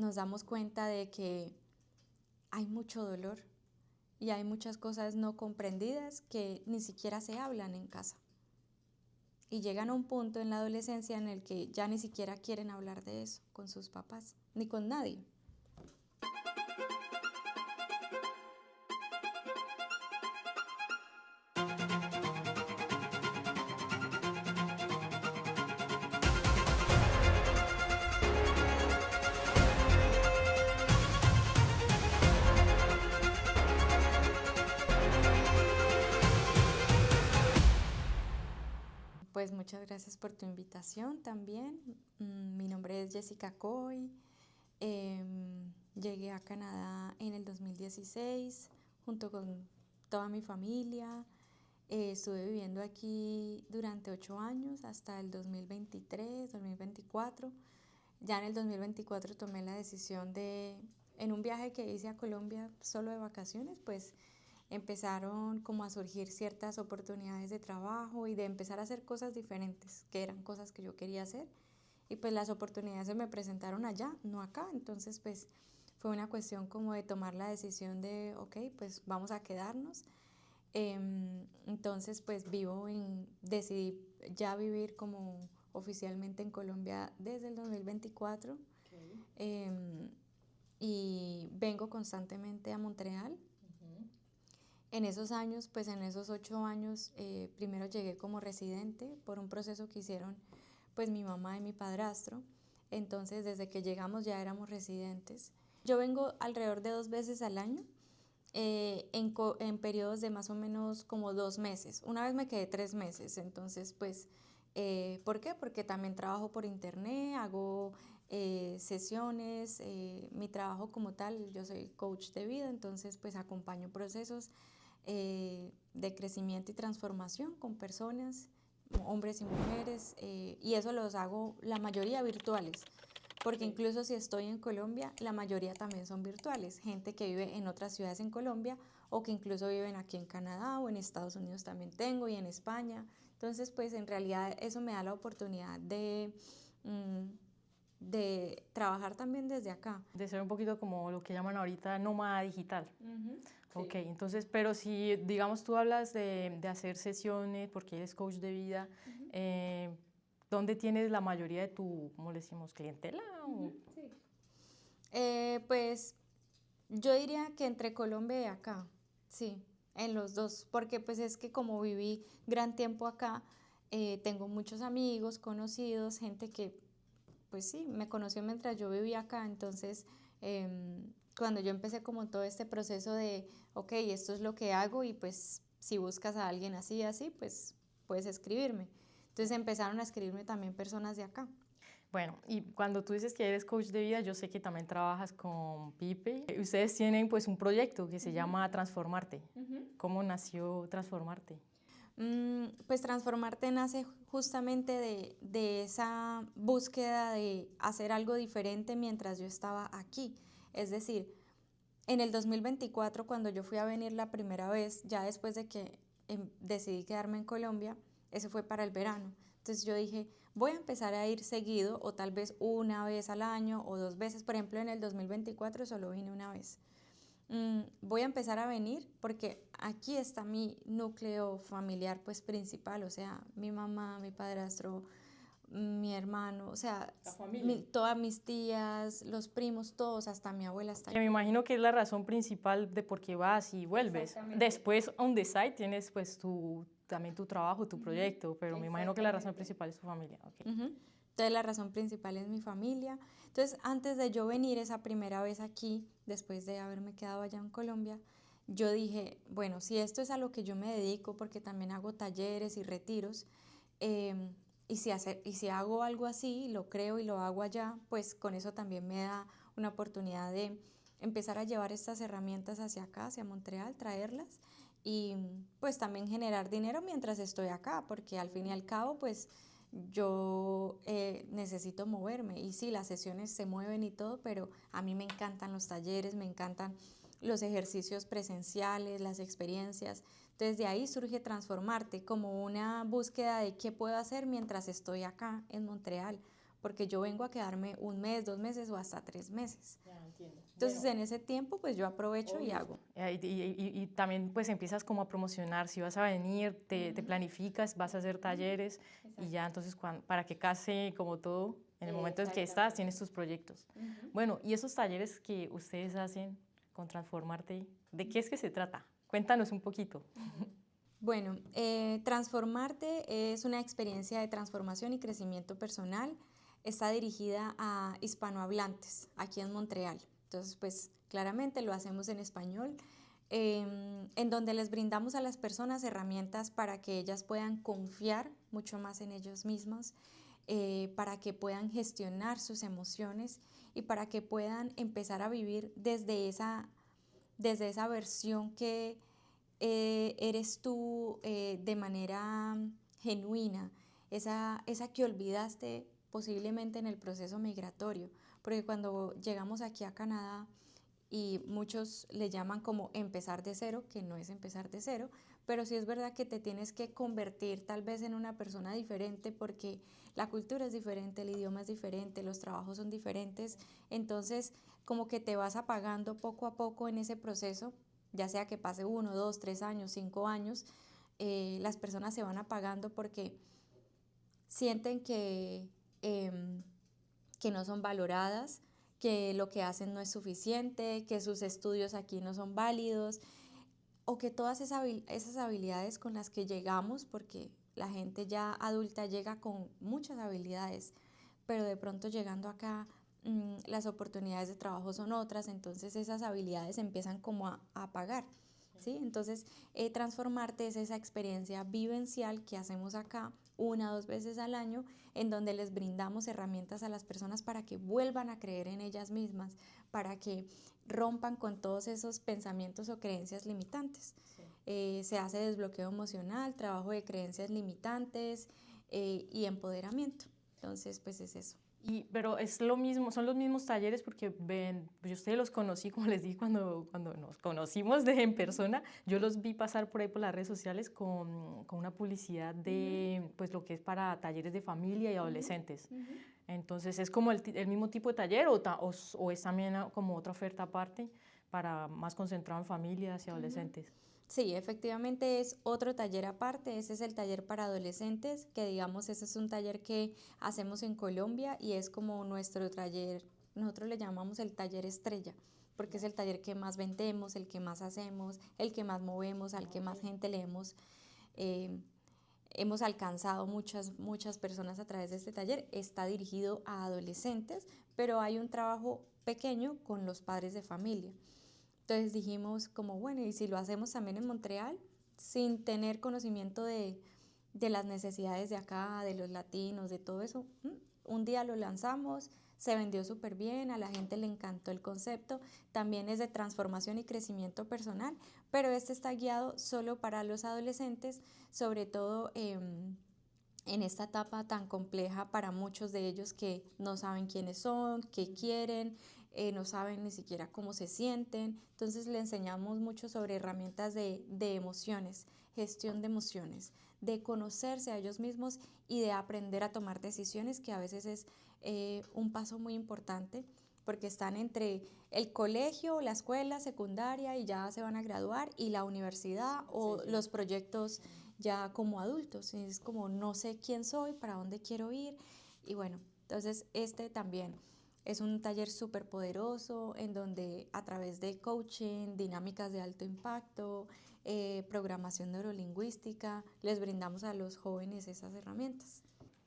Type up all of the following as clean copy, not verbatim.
nos damos cuenta de que hay mucho dolor y hay muchas cosas no comprendidas que ni siquiera se hablan en casa. Y llegan a un punto en la adolescencia en el que ya ni siquiera quieren hablar de eso con sus papás, ni con nadie. Pues muchas gracias por tu invitación también. Mi nombre es Jessica Coy. Llegué a Canadá en el 2016 junto con toda mi familia. Estuve viviendo aquí durante 8 años hasta el 2023, 2024. Ya en el 2024 tomé la decisión de, en un viaje que hice a Colombia solo de vacaciones, pues empezaron como a surgir ciertas oportunidades de trabajo y de empezar a hacer cosas diferentes, que eran cosas que yo quería hacer. Y pues las oportunidades se me presentaron allá, no acá. Entonces pues fue una cuestión como de tomar la decisión de, ok, pues vamos a quedarnos. Entonces pues decidí ya vivir como oficialmente en Colombia desde el 2024. Y vengo constantemente a Montreal. En esos años, pues en esos 8 años, primero llegué como residente por un proceso que hicieron pues mi mamá y mi padrastro. Entonces desde que llegamos ya éramos residentes. Yo vengo alrededor de 2 veces al año, en periodos de más o menos como 2 meses. Una vez me quedé 3 meses, entonces pues, ¿por qué? Porque también trabajo por internet, hago sesiones, mi trabajo como tal, yo soy coach de vida, entonces pues acompaño procesos de crecimiento y transformación con personas, hombres y mujeres, y eso los hago la mayoría virtuales, porque incluso si estoy en Colombia, la mayoría también son virtuales, gente que vive en otras ciudades en Colombia o que incluso viven aquí en Canadá o en Estados Unidos también tengo y en España. Entonces, pues en realidad eso me da la oportunidad de trabajar también desde acá. De ser un poquito como lo que llaman ahorita nómada digital. Ok, Sí. entonces, pero si digamos tú hablas de hacer sesiones porque eres coach de vida, ¿dónde tienes la mayoría de tu, ¿cómo le decimos, clientela? Sí. Pues yo diría que entre Colombia y acá, sí, en los dos, porque pues es que como viví gran tiempo acá, tengo muchos amigos, conocidos, gente que pues sí, me conoció mientras yo vivía acá, entonces cuando yo empecé como todo este proceso de, ok, esto es lo que hago y pues si buscas a alguien así, así, pues puedes escribirme. Entonces empezaron a escribirme también personas de acá. Bueno, y cuando tú dices que eres coach de vida, yo sé que también trabajas con Pipe. Ustedes tienen pues un proyecto que se llama Transformarte. ¿Cómo nació Transformarte? Pues Transformarte nace justamente de esa búsqueda de hacer algo diferente mientras yo estaba aquí. Es decir, en el 2024, cuando yo fui a venir la primera vez, ya después de que decidí quedarme en Colombia, eso fue para el verano. Entonces yo dije, voy a empezar a ir seguido o tal vez una vez al año o 2 veces. Por ejemplo, en el 2024 solo vine una vez. Voy a empezar a venir porque aquí está mi núcleo familiar pues principal, o sea, mi mamá, mi padrastro, mi hermano, o sea, todas mis tías, los primos, todos, hasta mi abuela está Que me aquí. imagino que es la razón principal de por qué vas y vuelves. Después, on the side, tienes pues también tu trabajo, tu proyecto, pero me imagino que la razón principal es tu familia. Okay. Entonces la razón principal es mi familia. Entonces antes de yo venir esa primera vez aquí, después de haberme quedado allá en Colombia, yo dije, bueno, si esto es a lo que yo me dedico, porque también hago talleres y retiros, y si hago algo así, lo creo y lo hago allá, pues con eso también me da una oportunidad de empezar a llevar estas herramientas hacia acá, hacia Montreal, traerlas y pues también generar dinero mientras estoy acá, porque al fin y al cabo pues yo necesito moverme y sí, las sesiones se mueven y todo, pero a mí me encantan los talleres, me encantan los ejercicios presenciales, las experiencias. Entonces de ahí surge Transformarte como una búsqueda de qué puedo hacer mientras estoy acá en Montreal, porque yo vengo a quedarme 1 mes, 2 meses o hasta 3 meses. Ya, entiendo. Entonces, Bueno, en ese tiempo, pues yo aprovecho y hago. Y también pues empiezas como a promocionar, si vas a venir, te planificas, vas a hacer talleres y ya entonces para que case como todo, en el momento en que estás, tienes tus proyectos. Bueno, y esos talleres que ustedes hacen con Transformarte, ¿de qué es que se trata? Cuéntanos un poquito. Bueno, Transformarte es una experiencia de transformación y crecimiento personal. Está dirigida a hispanohablantes aquí en Montreal. Entonces, pues claramente lo hacemos en español, en donde les brindamos a las personas herramientas para que ellas puedan confiar mucho más en ellos mismos, para que puedan gestionar sus emociones y para que puedan empezar a vivir desde esa versión que eres tú, de manera genuina, esa que olvidaste posiblemente en el proceso migratorio, porque cuando llegamos aquí a Canadá, y muchos le llaman como empezar de cero, que no es empezar de cero, pero sí es verdad que te tienes que convertir tal vez en una persona diferente porque la cultura es diferente, el idioma es diferente, los trabajos son diferentes, entonces como que te vas apagando poco a poco en ese proceso, ya sea que pase 1, 2, 3 años, 5 años, las personas se van apagando porque sienten que no son valoradas, que lo que hacen no es suficiente, que sus estudios aquí no son válidos, o que todas esas habilidades con las que llegamos, porque la gente ya adulta llega con muchas habilidades, pero de pronto llegando acá, las oportunidades de trabajo son otras, entonces esas habilidades empiezan como a apagar. ¿Sí? Entonces, Transformarte es esa experiencia vivencial que hacemos acá 1 o 2 veces al año, en donde les brindamos herramientas a las personas para que vuelvan a creer en ellas mismas, para que rompan con todos esos pensamientos o creencias limitantes. Sí. Se hace desbloqueo emocional, trabajo de creencias limitantes, y empoderamiento. Entonces, pues es eso. Pero es lo mismo, son los mismos talleres porque ven, yo ustedes los conocí, como les dije, cuando nos conocimos en persona, yo los vi pasar por ahí por las redes sociales con una publicidad de pues lo que es para talleres de familia y adolescentes. Entonces, ¿es como el mismo tipo de taller o es también como otra oferta aparte para más concentrado en familias y adolescentes? Sí, efectivamente es otro taller aparte, ese es el taller para adolescentes, que digamos ese es un taller que hacemos en Colombia y es como nuestro taller, nosotros le llamamos el taller estrella, porque es el taller que más vendemos, el que más hacemos, el que más movemos, al que más gente le hemos alcanzado muchas personas a través de este taller. Está dirigido a adolescentes, pero hay un trabajo pequeño con los padres de familia. Entonces dijimos como, bueno, ¿y si lo hacemos también en Montreal, sin tener conocimiento de las necesidades de acá, de los latinos, de todo eso? Un día lo lanzamos, se vendió súper bien, a la gente le encantó el concepto, también es de transformación y crecimiento personal, pero este está guiado solo para los adolescentes, sobre todo en esta etapa tan compleja para muchos de ellos que no saben quiénes son, qué quieren, no saben ni siquiera cómo se sienten. Entonces le enseñamos mucho sobre herramientas de emociones, gestión de emociones, de conocerse a ellos mismos y de aprender a tomar decisiones, que a veces es un paso muy importante porque están entre el colegio, la escuela secundaria y ya se van a graduar, y la universidad o los proyectos ya como adultos. Es como no sé quién soy, para dónde quiero ir. Y bueno, entonces este también es un taller súper poderoso en donde a través de coaching, dinámicas de alto impacto, programación neurolingüística, les brindamos a los jóvenes esas herramientas.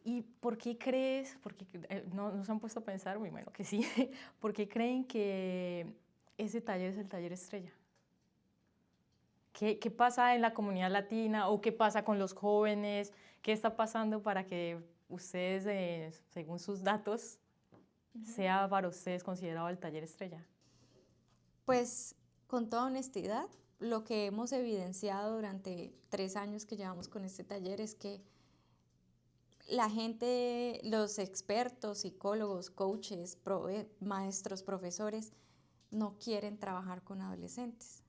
¿Y por qué crees, porque no se han puesto a pensar, muy bueno que sí, por qué creen que ese taller es el taller estrella? ¿Qué pasa en la comunidad latina o qué pasa con los jóvenes? ¿Qué está pasando para que ustedes, según sus datos, sea para ustedes considerado el taller estrella? Pues con toda honestidad, lo que hemos evidenciado durante 3 años que llevamos con este taller es que la gente, los expertos, psicólogos, coaches, maestros, profesores, no quieren trabajar con adolescentes.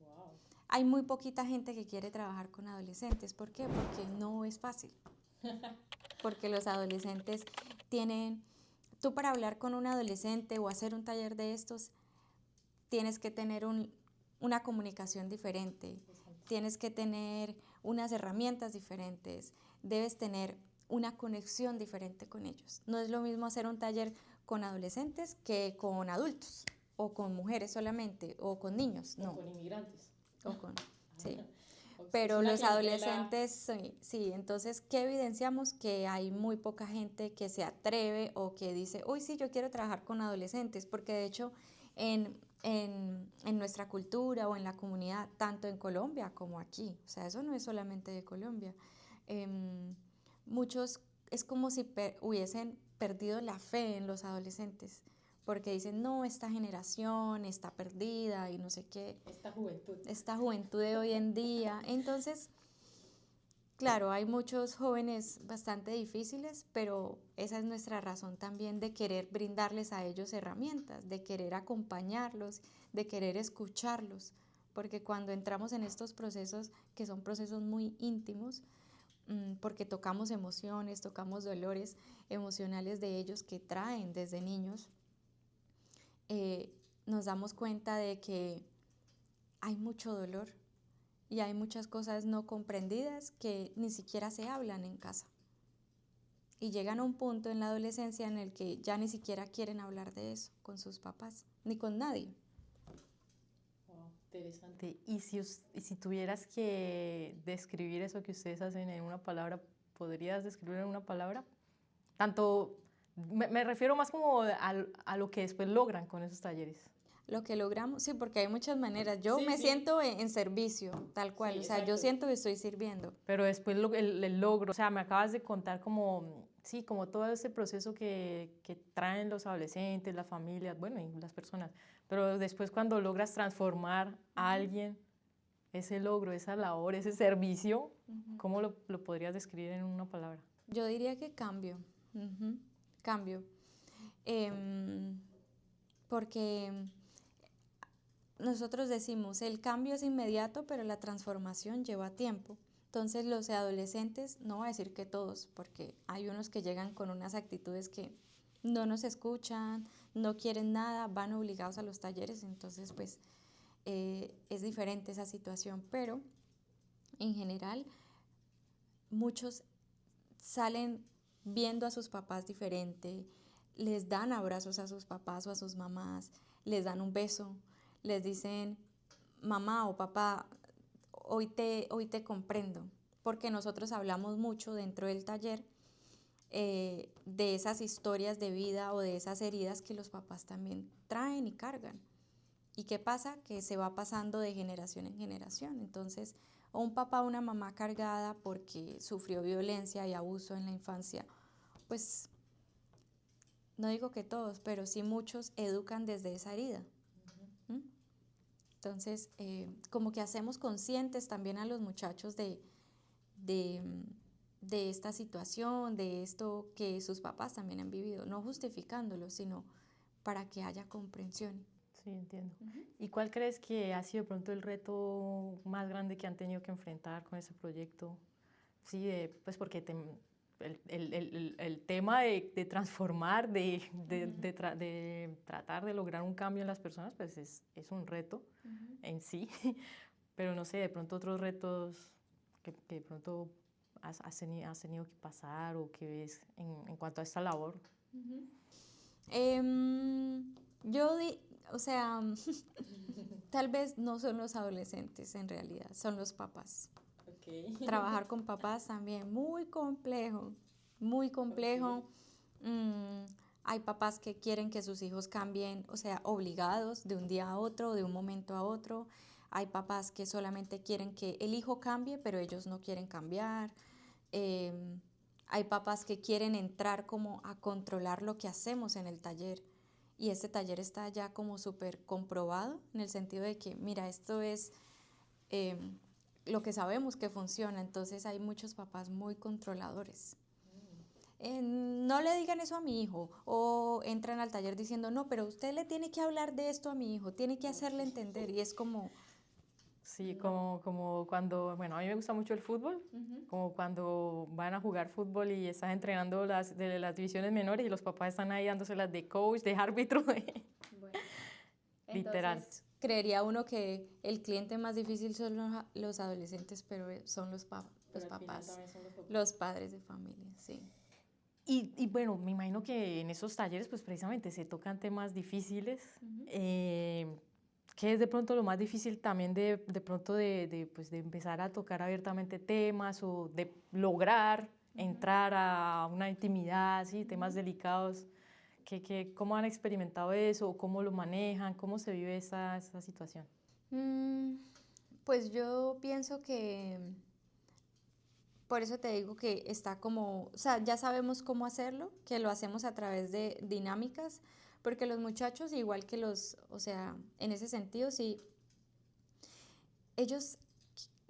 Wow. Hay muy poquita gente que quiere trabajar con adolescentes. ¿Por qué? Porque no es fácil. porque los adolescentes tienen, tú para hablar con un adolescente o hacer un taller de estos, tienes que tener una comunicación diferente, tienes que tener unas herramientas diferentes, debes tener una conexión diferente con ellos. No es lo mismo hacer un taller con adolescentes que con adultos, o con mujeres solamente, o con niños, no. O con inmigrantes. O con, sí. Es Pero una los clientela- adolescentes, sí, entonces, ¿qué evidenciamos? Que hay muy poca gente que se atreve o que dice, uy, sí, yo quiero trabajar con adolescentes, porque de hecho en nuestra cultura o en la comunidad, tanto en Colombia como aquí, o sea, eso no es solamente de Colombia, muchos es como si hubiesen perdido la fe en los adolescentes, porque dicen, no, esta generación está perdida y no sé qué. Esta juventud de hoy en día. Entonces, claro, hay muchos jóvenes bastante difíciles, pero esa es nuestra razón también de querer brindarles a ellos herramientas, de querer acompañarlos, de querer escucharlos, porque cuando entramos en estos procesos, que son procesos muy íntimos, porque tocamos emociones, tocamos dolores emocionales de ellos que traen desde niños, nos damos cuenta de que hay mucho dolor y hay muchas cosas no comprendidas que ni siquiera se hablan en casa. Y llegan a un punto en la adolescencia en el que ya ni siquiera quieren hablar de eso con sus papás, ni con nadie. Wow, interesante. Y si tuvieras que describir eso que ustedes hacen en una palabra, ¿podrías describirlo en una palabra? Tanto, me refiero más como a lo que después logran con esos talleres. Lo que logramos, sí, porque hay muchas maneras. Yo Sí, me sí. siento en servicio, tal cual. Sí, O sea, yo exacto. siento que estoy sirviendo. Pero después el logro, o sea, me acabas de contar como, sí, como todo ese proceso que traen los adolescentes, las familias, bueno, y las personas. Pero después cuando logras transformar a alguien, ese logro, esa labor, ese servicio, ¿cómo lo podrías describir en una palabra? Yo diría que cambio. Cambio. Porque nosotros decimos, el cambio es inmediato, pero la transformación lleva tiempo. Entonces los adolescentes, no voy a decir que todos, porque hay unos que llegan con unas actitudes que no nos escuchan, no quieren nada, van obligados a los talleres, entonces pues es diferente esa situación, pero en general muchos salen viendo a sus papás diferente, les dan abrazos a sus papás o a sus mamás, les dan un beso, les dicen, mamá o papá, hoy te comprendo, porque nosotros hablamos mucho dentro del taller de esas historias de vida o de esas heridas que los papás también traen y cargan. ¿Y qué pasa? Que se va pasando de generación en generación. Entonces, o un papá o una mamá cargada porque sufrió violencia y abuso en la infancia, pues no digo que todos, pero sí muchos educan desde esa herida. ¿Mm? Entonces, como que hacemos conscientes también a los muchachos de esta situación, de esto que sus papás también han vivido, no justificándolo, sino para que haya comprensión. Sí, entiendo. ¿Y cuál crees que ha sido de pronto el reto más grande que han tenido que enfrentar con ese proyecto? Sí, pues porque el tema de transformar, de tratar de lograr un cambio en las personas, pues es un reto en sí, pero no sé, de pronto otros retos que de pronto has tenido que pasar o que ves en cuanto a esta labor. O sea, tal vez no son los adolescentes en realidad, son los papás. Okay. Trabajar con papás también, muy complejo, muy complejo. Hay papás que quieren que sus hijos cambien, o sea, obligados de un día a otro, de un momento a otro. Hay papás que solamente quieren que el hijo cambie, pero ellos no quieren cambiar. Hay papás que quieren entrar como a controlar lo que hacemos en el taller. Y este taller está ya como súper comprobado en el sentido de que, mira, esto es lo que sabemos que funciona. Entonces hay muchos papás muy controladores. No le digan eso a mi hijo, o entran al taller diciendo, no, pero usted le tiene que hablar de esto a mi hijo, tiene que hacerle entender, y es como, Sí, No. como cuando, bueno, a mí me gusta mucho el fútbol, como cuando van a jugar fútbol y están entrenando de las divisiones menores y los papás están ahí dándoselas de coach, de árbitro, Bueno, literal. entonces creería uno que el cliente más difícil son los adolescentes, pero son los Pero al final papás, también son los papás. los padres de familia, sí. Y bueno, me imagino que en esos talleres pues precisamente se tocan temas difíciles. ¿Qué es de pronto lo más difícil también de pronto pues, de empezar a tocar abiertamente temas o de lograr entrar a una intimidad, ¿sí? Temas delicados? ¿Cómo han experimentado eso? ¿Cómo lo manejan? ¿Cómo se vive esa situación? Mm, pues yo pienso que, por eso te digo que está como, o sea, ya sabemos cómo hacerlo, que lo hacemos a través de dinámicas, porque los muchachos, igual que o sea, en ese sentido, sí, ellos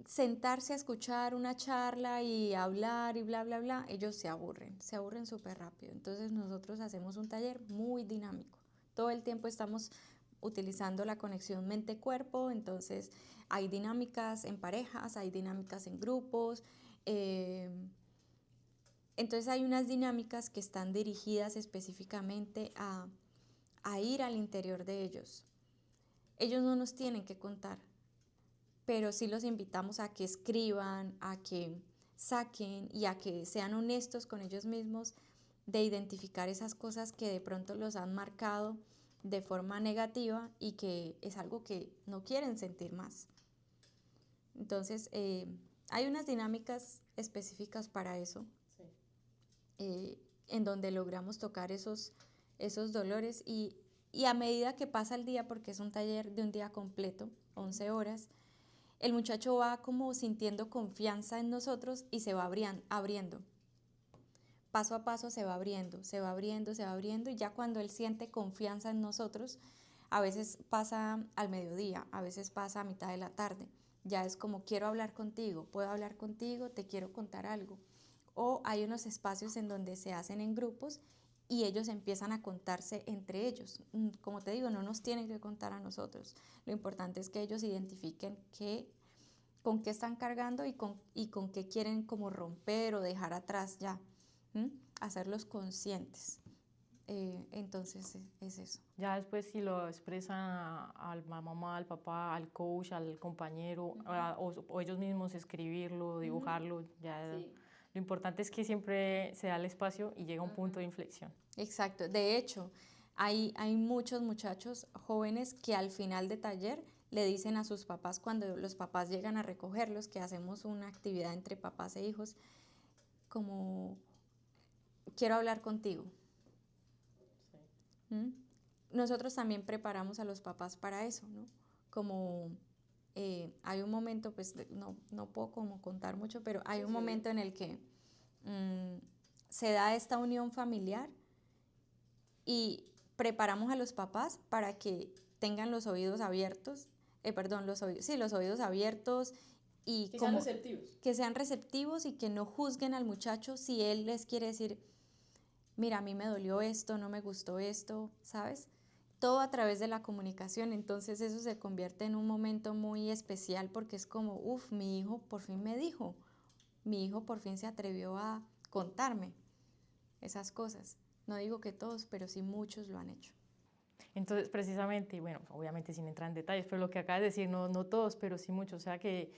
sentarse a escuchar una charla y hablar y bla, bla, bla, ellos se aburren súper rápido. Entonces nosotros hacemos un taller muy dinámico. Todo el tiempo estamos utilizando la conexión mente-cuerpo, entonces hay dinámicas en parejas, hay dinámicas en grupos. eh, entonces hay unas dinámicas que están dirigidas específicamente a ir al interior de ellos. Ellos no nos tienen que contar, pero sí los invitamos a que escriban, a que saquen y a que sean honestos con ellos mismos de identificar esas cosas que de pronto los han marcado de forma negativa y que es algo que no quieren sentir más. Entonces, hay unas dinámicas específicas para eso, Sí. en donde logramos tocar esos dolores y a medida que pasa el día, porque es un taller de un día completo, 11 horas, el muchacho va como sintiendo confianza en nosotros y se va abriendo. Paso a paso se va abriendo, se va abriendo, se va abriendo y ya cuando él siente confianza en nosotros, a veces pasa al mediodía, a veces pasa a mitad de la tarde. Ya es como quiero hablar contigo, puedo hablar contigo, te quiero contar algo. O hay unos espacios en donde se hacen en grupos y ellos empiezan a contarse entre ellos. Como te digo, no nos tienen que contar a nosotros. Lo importante es que ellos identifiquen con qué están cargando y con qué quieren como romper o dejar atrás ya. Hacerlos conscientes. Entonces es eso. Ya después si lo expresan a la mamá, al papá, al coach, al compañero, o ellos mismos escribirlo, dibujarlo, ya Sí. lo importante es que siempre se da el espacio y llega un punto de inflexión. Exacto. De hecho, hay muchos muchachos jóvenes que al final de taller le dicen a sus papás, cuando los papás llegan a recogerlos, que hacemos una actividad entre papás e hijos, como quiero hablar contigo. Sí. ¿Mm? Nosotros también preparamos a los papás para eso, ¿no? Como hay un momento, pues no puedo como contar mucho, pero hay Sí, un sí, obvio. momento en el que se da esta unión familiar y preparamos a los papás para que tengan los oídos abiertos, perdón, los oídos abiertos y Que sean como receptivos. que sean receptivos y que no juzguen al muchacho si él les quiere decir, mira, a mí me dolió esto, no me gustó esto, ¿sabes? Todo a través de la comunicación, entonces eso se convierte en un momento muy especial porque es como, uff, mi hijo por fin me dijo, mi hijo por fin se atrevió a contarme esas cosas. No digo que todos, pero sí muchos lo han hecho. Entonces, precisamente, bueno, obviamente sin entrar en detalles, pero lo que acabas de decir, no todos, pero sí muchos. O sea que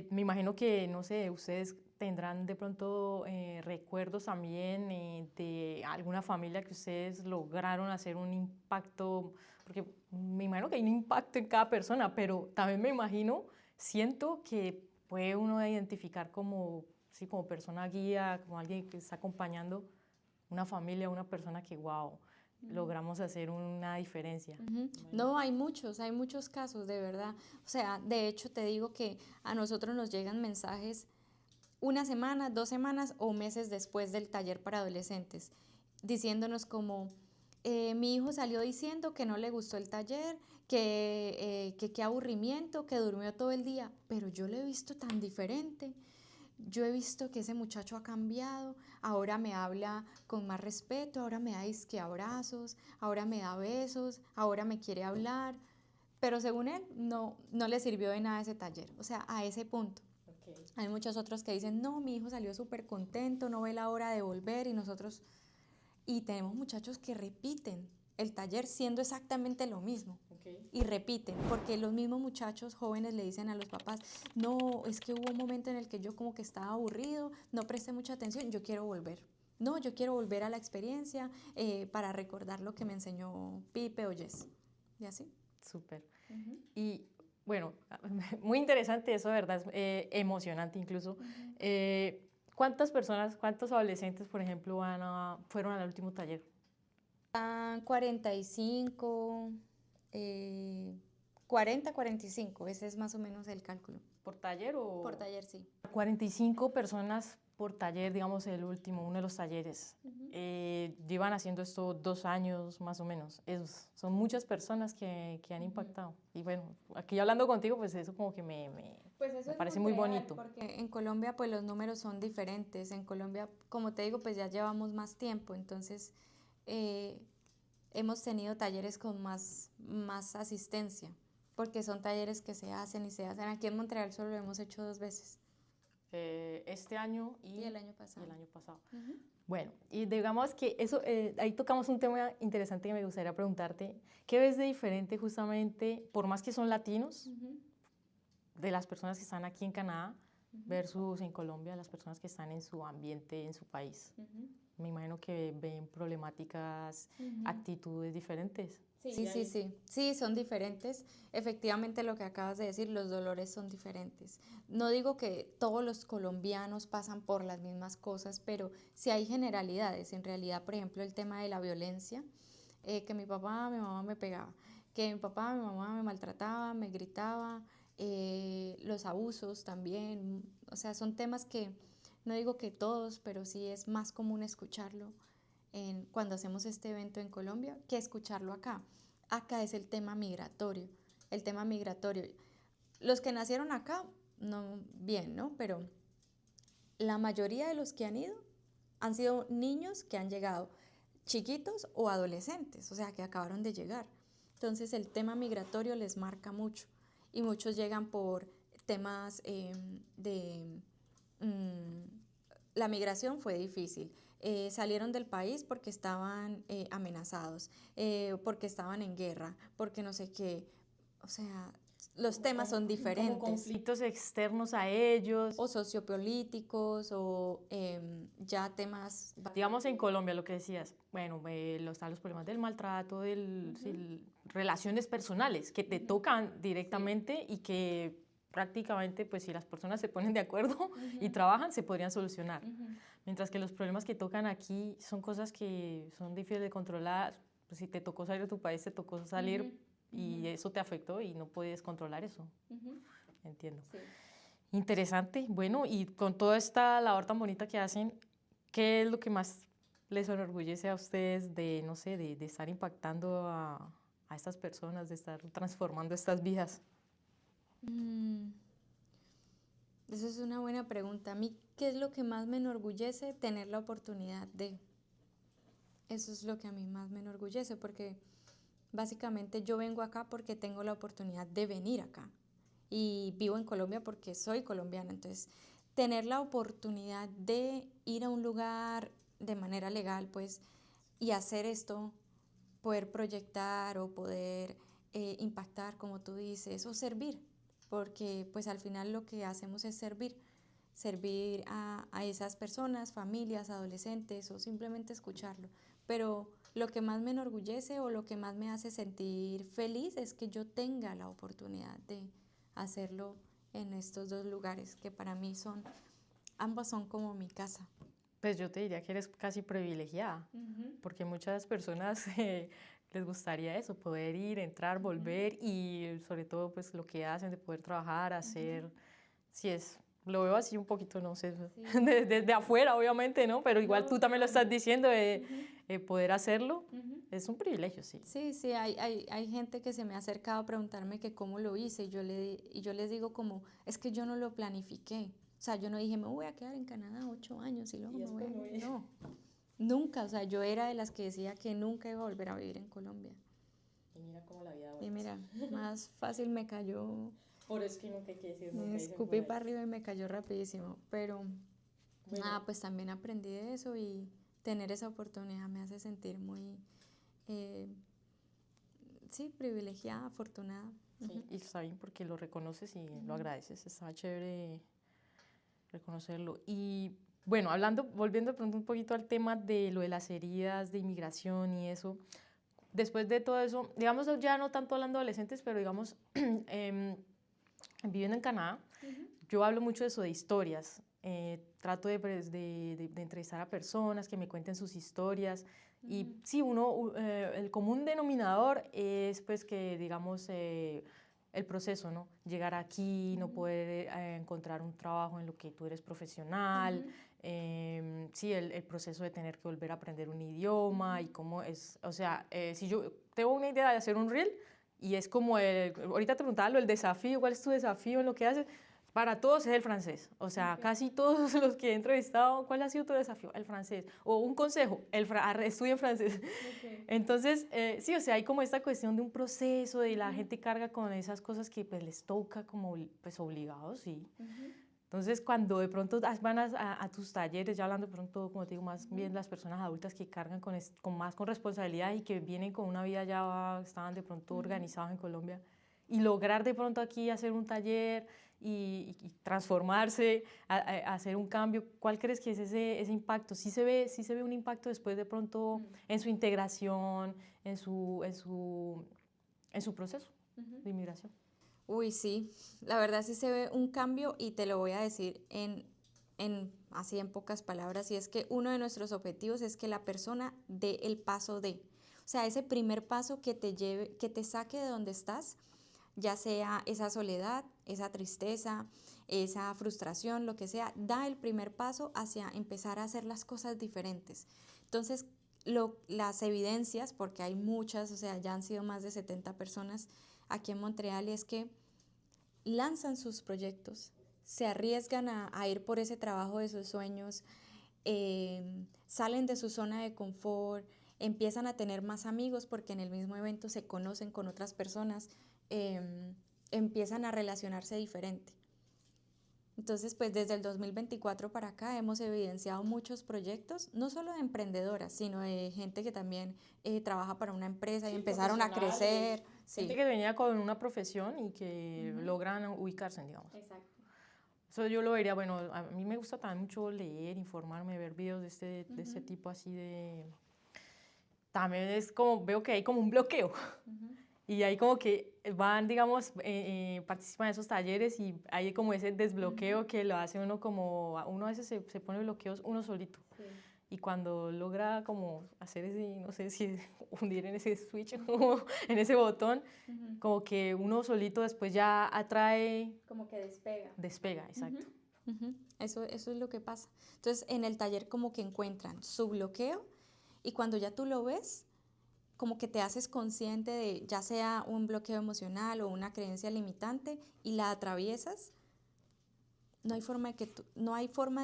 me imagino que, no sé, ustedes tendrán de pronto recuerdos también de alguna familia que ustedes lograron hacer un impacto, porque me imagino que hay un impacto en cada persona, pero también me imagino, siento que puede uno identificar como, sí, como persona guía, como alguien que está acompañando una familia, una persona que, wow, logramos hacer una diferencia. No, hay muchos casos, de verdad. O sea, de hecho te digo que a nosotros nos llegan mensajes una semana, 2 semanas o meses después del taller para adolescentes, diciéndonos como, mi hijo salió diciendo que no le gustó el taller, que qué aburrimiento, que durmió todo el día, pero yo lo he visto tan diferente. Yo he visto que ese muchacho ha cambiado, ahora me habla con más respeto, ahora me da disque abrazos, ahora me da besos, ahora me quiere hablar. pero según él no le sirvió de nada ese taller, o sea, a ese punto. Ok. Hay muchos otros que dicen, no, mi hijo salió súper contento, no ve la hora de volver y nosotros, y tenemos muchachos que repiten el taller siendo exactamente lo mismo. Ok. Y repiten, porque los mismos muchachos jóvenes le dicen a los papás, no, es que hubo un momento en el que yo como que estaba aburrido, no presté mucha atención, yo quiero volver. No, yo quiero volver a la experiencia para recordar lo que me enseñó Pipe o Jess. ¿Y así? Súper. Y bueno, muy interesante eso, ¿verdad? Es emocionante incluso. ¿Cuántas personas, cuántos adolescentes, por ejemplo, fueron al último taller? 45, 40, 45, ese es más o menos el cálculo. ¿Por taller o...? Por taller, sí. 45 personas por taller, digamos el último, uno de los talleres. Llevan haciendo esto 2 años más o menos. Son muchas personas que han impactado. Y bueno, aquí hablando contigo, pues eso como que Pues eso me es parece muy real, bonito. porque en Colombia pues los números son diferentes. En Colombia, como te digo, pues ya llevamos más tiempo, entonces hemos tenido talleres con más asistencia, porque son talleres que se hacen y se hacen. Aquí en Montreal solo lo hemos hecho 2 veces. Este año Y el año pasado. y el año pasado. Bueno, y digamos que eso, ahí tocamos un tema interesante que me gustaría preguntarte. ¿Qué ves de diferente justamente, por más que son latinos, de las personas que están aquí en Canadá versus en Colombia, las personas que están en su ambiente, en su país? Me imagino que ven problemáticas, actitudes diferentes. Sí, son diferentes. Efectivamente, lo que acabas de decir, los dolores son diferentes. No digo que todos los colombianos pasan por las mismas cosas, pero sí hay generalidades. En realidad, por ejemplo, el tema de la violencia, que mi papá, mi mamá me pegaba, que mi papá, mi mamá me maltrataba, me gritaba, los abusos también. O sea, son temas que no digo que todos, pero sí es más común escucharlo cuando hacemos este evento en Colombia que escucharlo acá. Acá es el tema migratorio. El tema migratorio. Los que nacieron acá, no, bien, ¿no? Pero la mayoría de los que han ido han sido niños que han llegado chiquitos o adolescentes, o sea, que acabaron de llegar. Entonces el tema migratorio les marca mucho y muchos llegan por temas la migración fue difícil. Salieron del país porque estaban amenazados, porque estaban en guerra, porque no sé qué. O sea, los temas son diferentes. Como conflictos externos a ellos. O sociopolíticos o ya temas... Digamos en Colombia, lo que decías, bueno, están los problemas del maltrato, relaciones personales que te tocan directamente y que prácticamente, pues si las personas se ponen de acuerdo y trabajan, se podrían solucionar. Mientras que los problemas que tocan aquí son cosas que son difíciles de controlar. Pues si te tocó salir de tu país, te tocó salir y eso te afectó y no puedes controlar eso. Entiendo. Sí. Interesante. Bueno, y con toda esta labor tan bonita que hacen, ¿qué es lo que más les enorgullece a ustedes de, no sé, de estar impactando a estas personas, de estar transformando estas vidas? Esa es una buena pregunta. A mí, ¿qué es lo que más me enorgullece? Tener la oportunidad de... Eso es lo que a mí más me enorgullece, porque básicamente yo vengo acá porque tengo la oportunidad de venir acá. Y vivo en Colombia porque soy colombiana. Entonces, tener la oportunidad de ir a un lugar de manera legal, pues, y hacer esto, poder proyectar o poder impactar, como tú dices, o servir, porque pues al final lo que hacemos es servir a esas personas, familias, adolescentes o simplemente escucharlo. Pero lo que más me enorgullece o lo que más me hace sentir feliz es que yo tenga la oportunidad de hacerlo en estos 2 lugares que para mí ambos son como mi casa. Pues yo te diría que eres casi privilegiada, porque muchas personas les gustaría eso, poder ir, entrar, volver y sobre todo pues lo que hacen de poder trabajar, hacer, lo veo así un poquito, no sé, desde afuera obviamente, ¿no? Pero igual tú también lo estás diciendo, poder hacerlo es un privilegio, sí. Sí, hay gente que se me ha acercado a preguntarme que cómo lo hice y yo les digo como, es que yo no lo planifiqué. O sea, yo no dije, me voy a quedar en Canadá 8 años y luego me voy a... No, nunca. O sea, yo era de las que decía que nunca iba a volver a vivir en Colombia. como la vida. Y mira, más fácil me cayó, Por eso que nunca hay que decir nunca. me dicen por escupí ahí. para arriba y me cayó rapidísimo. Pero Bueno, nada, pues también aprendí de eso y tener esa oportunidad me hace sentir muy, eh, sí, privilegiada, afortunada. Sí, y está bien porque lo reconoces y lo agradeces. Está chévere reconocerlo. Y bueno, volviendo de pronto un poquito al tema de lo de las heridas de inmigración y eso, después de todo eso, digamos ya no tanto hablando de adolescentes, pero digamos, viviendo en Canadá, yo hablo mucho de eso, de historias. Trato de entrevistar a personas que me cuenten sus historias. Y sí, el común denominador es pues que, digamos, el proceso, ¿no? Llegar aquí, no poder encontrar un trabajo en lo que tú eres profesional, sí, el proceso de tener que volver a aprender un idioma y cómo es, o sea, si yo tengo una idea de hacer un reel y es como ahorita te preguntaba el desafío, ¿cuál es tu desafío en lo que haces? Para todos es el francés, o sea, casi todos los que he entrevistado, ¿cuál ha sido tu desafío? El francés. O un consejo, estudien francés. Entonces, sí, o sea, hay como esta cuestión de un proceso, de la gente carga con esas cosas que pues les toca como pues obligados, sí. Entonces, cuando de pronto van a tus talleres, ya hablando de pronto, como te digo, más bien las personas adultas que cargan con responsabilidad y que vienen con una vida ya, estaban de pronto organizados en Colombia, y lograr de pronto aquí hacer un taller y transformarse, hacer un cambio, ¿cuál crees que es ese impacto? Sí se ve un impacto después de pronto en su integración, en su proceso de inmigración. Uy, sí, la verdad sí se ve un cambio y te lo voy a decir así en pocas palabras, y es que uno de nuestros objetivos es que la persona dé el paso o sea, ese primer paso que te lleve, que te saque de donde estás, ya sea esa soledad, esa tristeza, esa frustración, lo que sea, da el primer paso hacia empezar a hacer las cosas diferentes. Entonces, las evidencias, porque hay muchas, o sea, ya han sido más de 70 personas aquí en Montreal, es que lanzan sus proyectos, se arriesgan a ir por ese trabajo de sus sueños, salen de su zona de confort, empiezan a tener más amigos porque en el mismo evento se conocen con otras personas, empiezan a relacionarse diferente. Entonces, pues desde el 2024 para acá hemos evidenciado muchos proyectos, no solo de emprendedoras, sino de gente que también trabaja para una empresa y Sí, empezaron a crecer. Gente Sí. que venía con una profesión y que logran ubicarse, digamos. Exacto. Eso yo lo vería, bueno, a mí me gusta también mucho leer, informarme, ver videos de este tipo así de... También es como, veo que hay como un bloqueo. Y hay como que van, digamos, participan en esos talleres y hay como ese desbloqueo que lo hace uno como, uno a veces se pone bloqueos uno solito. Sí. Y cuando logra como hacer ese, no sé si hundir en ese switch, como en ese botón, como que uno solito después ya atrae, Como que despega. despega, exacto. Eso es lo que pasa. Entonces, en el taller como que encuentran su bloqueo y cuando ya tú lo ves, como que te haces consciente de ya sea un bloqueo emocional o una creencia limitante y la atraviesas, no hay forma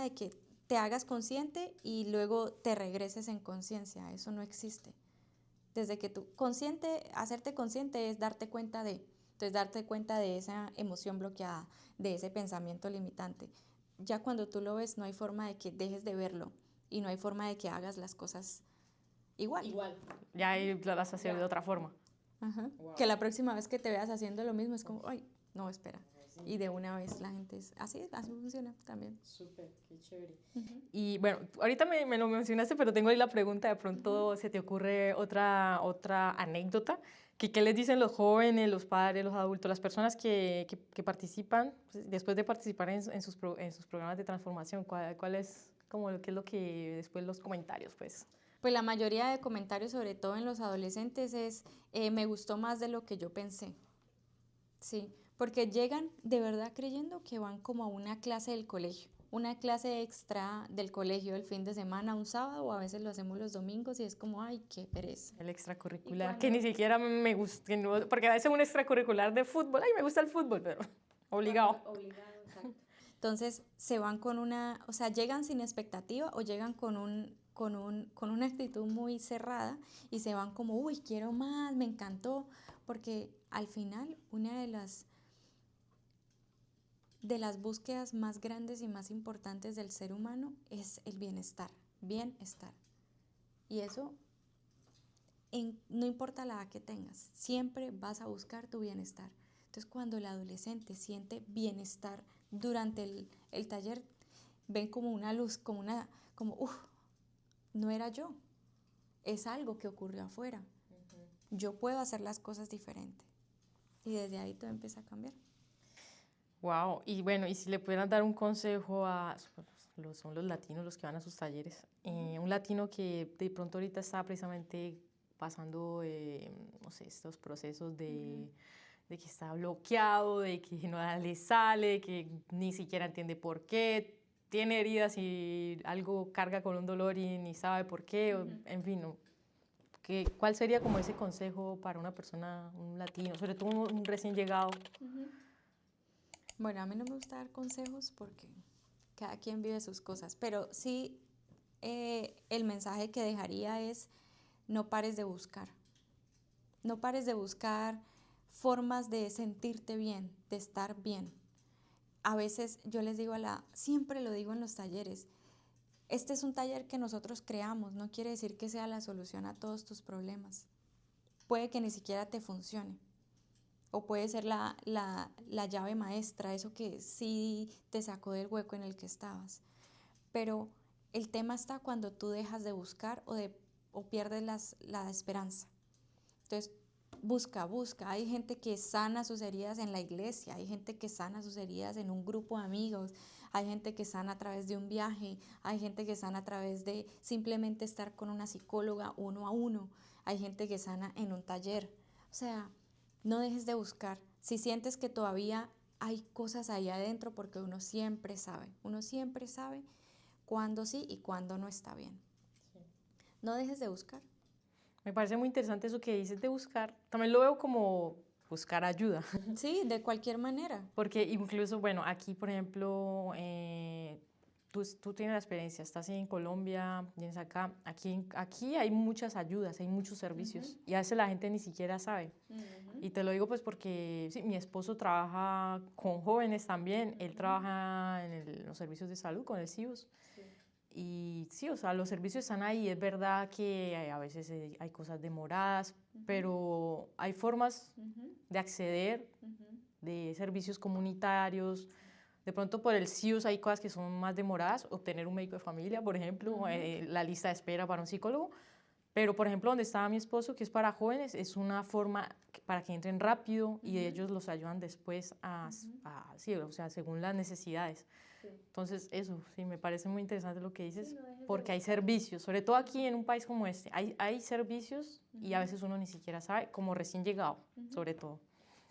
de que te hagas consciente y luego te regreses en conciencia. Eso no existe. Desde que hacerte consciente es darte cuenta entonces darte cuenta de esa emoción bloqueada, de ese pensamiento limitante. Ya cuando tú lo ves, no hay forma de que dejes de verlo y no hay forma de que hagas las cosas igual. Ya ahí lo vas a hacer de otra forma. Ajá. Que la próxima vez que te veas haciendo lo mismo es como, ay, no, espera. Y de una vez la gente así funciona también. Súper, qué chévere. Y bueno, ahorita me lo mencionaste, pero tengo ahí la pregunta, de pronto se te ocurre otra anécdota, ¿qué les dicen los jóvenes, los padres, los adultos, las personas que participan, pues, después de participar en sus programas de transformación? ¿Cuál es qué es lo que después los comentarios, pues? Pues la mayoría de comentarios, sobre todo en los adolescentes, es me gustó más de lo que yo pensé. Sí, porque llegan de verdad creyendo que van como a una clase del colegio, una clase extra del colegio el fin de semana, un sábado, o a veces lo hacemos los domingos y es como, ay, qué pereza. El extracurricular, que ni siquiera me gusta, porque a veces un extracurricular de fútbol, ay, me gusta el fútbol, pero obligado. Obligado, exacto. Entonces se van o sea, llegan sin expectativa o llegan con una actitud muy cerrada y se van como, uy, quiero más, me encantó, porque al final una de las búsquedas más grandes y más importantes del ser humano es el bienestar, bienestar. Y eso, no importa la edad que tengas, siempre vas a buscar tu bienestar. Entonces, cuando el adolescente siente bienestar durante el taller, ven como una luz, uff, no era yo, es algo que ocurrió afuera. Yo puedo hacer las cosas diferentes. Y desde ahí todo empieza a cambiar. Wow, y bueno, y si le pudieran dar un consejo son los latinos los que van a sus talleres, un latino que de pronto ahorita está precisamente pasando, no sé, estos procesos de que está bloqueado, de que nada le sale, de que ni siquiera entiende por qué, tiene heridas y algo carga con un dolor y ni sabe por qué, en fin, ¿no? ¿Cuál sería como ese consejo para una persona, un latino, sobre todo un recién llegado? Bueno, a mí no me gusta dar consejos porque cada quien vive sus cosas, pero sí el mensaje que dejaría es no pares de buscar. No pares de buscar formas de sentirte bien, de estar bien. A veces yo les digo siempre lo digo en los talleres, este es un taller que nosotros creamos, no quiere decir que sea la solución a todos tus problemas. Puede que ni siquiera te funcione. O puede ser la llave maestra, eso que sí te sacó del hueco en el que estabas. Pero el tema está cuando tú dejas de buscar o pierdes la esperanza. Entonces, busca. Hay gente que sana sus heridas en la iglesia, hay gente que sana sus heridas en un grupo de amigos, hay gente que sana a través de un viaje, hay gente que sana a través de simplemente estar con una psicóloga uno a uno, hay gente que sana en un taller. O sea, no dejes de buscar. Si sientes que todavía hay cosas ahí adentro, porque uno siempre sabe cuándo sí y cuándo no está bien. Sí. No dejes de buscar. Me parece muy interesante eso que dices de buscar. También lo veo como buscar ayuda. Sí, de cualquier manera. Porque incluso, bueno, aquí, por ejemplo, tú tienes la experiencia, estás en Colombia, vienes acá. Aquí hay muchas ayudas, hay muchos servicios. Y a veces la gente ni siquiera sabe. Y te lo digo pues porque sí, mi esposo trabaja con jóvenes también. Él trabaja en los servicios de salud, con el CIUS. Sí. Y sí, o sea, los servicios están ahí. Es verdad que a veces hay cosas demoradas, pero hay formas de acceder, de servicios comunitarios. De pronto por el CIUS hay cosas que son más demoradas, obtener un médico de familia, por ejemplo, la lista de espera para un psicólogo. Pero, por ejemplo, donde estaba mi esposo, que es para jóvenes, es una forma para que entren rápido y ellos los ayudan después sí, o sea, según las necesidades. Sí. Entonces, eso, sí, me parece muy interesante lo que dices, Sí, no dejes de porque hay buscar. servicios, sobre todo aquí en un país como este, hay servicios y a veces uno ni siquiera sabe, como recién llegado, sobre todo.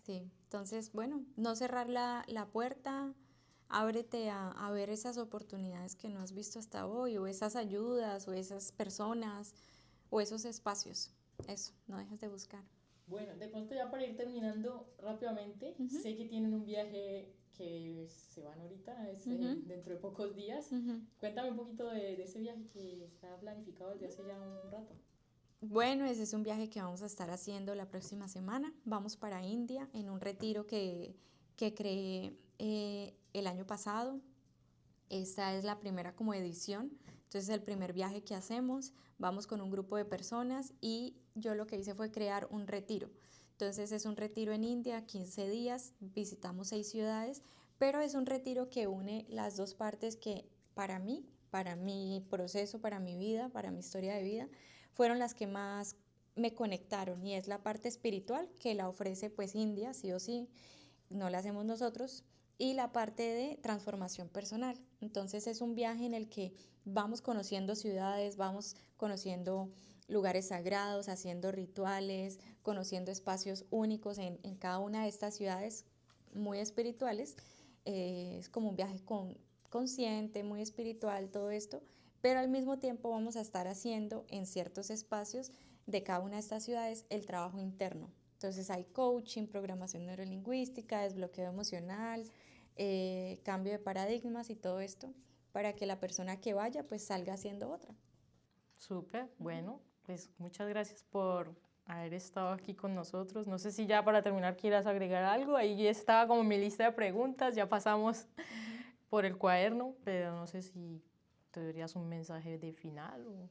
Sí, entonces, bueno, no cerrar la puerta, ábrete a ver esas oportunidades que no has visto hasta hoy, o esas ayudas, o esas personas, o esos espacios. Eso, no dejes de buscar. Bueno, de pronto ya para ir terminando rápidamente, sé que tienen un viaje que se van ahorita, dentro de pocos días. Cuéntame un poquito de ese viaje que está planificado desde hace ya un rato. Bueno, ese es un viaje que vamos a estar haciendo la próxima semana. Vamos para India en un retiro que creé el año pasado. Esta es la primera como edición, entonces el primer viaje que hacemos, vamos con un grupo de personas y yo lo que hice fue crear un retiro. Entonces es un retiro en India, 15 días, visitamos 6 ciudades, pero es un retiro que une las dos partes que para mí, para mi proceso, para mi vida, para mi historia de vida, fueron las que más me conectaron y es la parte espiritual que la ofrece pues India, sí o sí, no la hacemos nosotros, y la parte de transformación personal. Entonces es un viaje en el que vamos conociendo ciudades, vamos conociendo lugares sagrados, haciendo rituales, conociendo espacios únicos en cada una de estas ciudades muy espirituales. Es como un viaje consciente, muy espiritual, todo esto, pero al mismo tiempo vamos a estar haciendo en ciertos espacios de cada una de estas ciudades el trabajo interno. Entonces hay coaching, programación neurolingüística, desbloqueo emocional, cambio de paradigmas y todo esto para que la persona que vaya pues salga siendo otra. Súper, bueno, pues muchas gracias por haber estado aquí con nosotros. No sé si ya para terminar quieras agregar algo. Ahí estaba como mi lista de preguntas, ya pasamos por el cuaderno, pero no sé si te darías un mensaje de final o...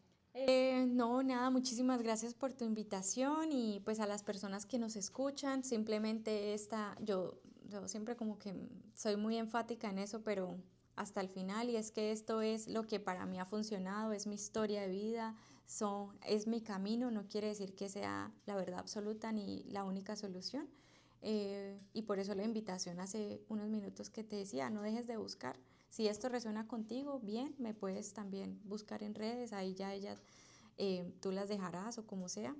No, nada, muchísimas gracias por tu invitación y pues a las personas que nos escuchan, simplemente yo siempre como que soy muy enfática en eso, pero hasta el final, y es que esto es lo que para mí ha funcionado, es mi historia de vida, es mi camino, no quiere decir que sea la verdad absoluta ni la única solución. Y por eso la invitación hace unos minutos que te decía, no dejes de buscar. Si esto resuena contigo, bien, me puedes también buscar en redes, ahí ya ellas, tú las dejarás o como sea.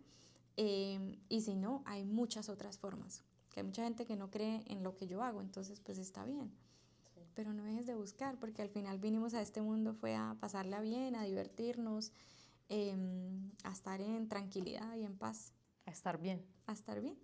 Y si no, hay muchas otras formas, que hay mucha gente que no cree en lo que yo hago, entonces pues está bien. Sí. Pero no dejes de buscar, porque al final vinimos a este mundo fue a pasarla bien, a divertirnos, a estar en tranquilidad y en paz. A estar bien. A estar bien.